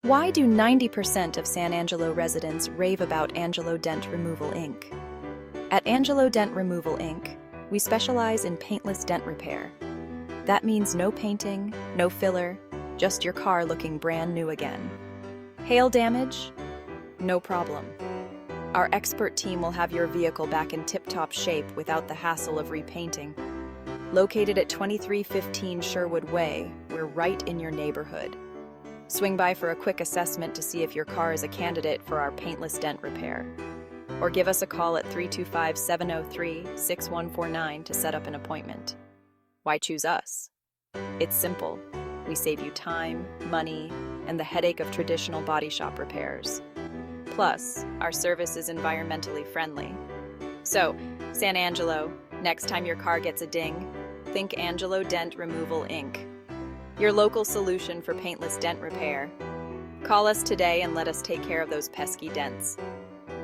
Why do 90% of San Angelo residents rave about Angelo Dent Removal Inc? At Angelo Dent Removal Inc, we specialize in paintless dent repair. That means no painting, no filler, just your car looking brand new again. Hail damage? No problem. Our expert team will have your vehicle back in tip-top shape without the hassle of repainting. Located at 2315 Sherwood Way, we're right in your neighborhood. Swing by for a quick assessment to see if your car is a candidate for our paintless dent repair. Or give us a call at 325-703-6149 to set up an appointment. Why choose us? It's simple. We save you time, money, and the headache of traditional body shop repairs. Plus, our service is environmentally friendly. So, San Angelo, next time your car gets a ding, think Angelo Dent Removal Inc. Your local solution for paintless dent repair. Call us today and let us take care of those pesky dents.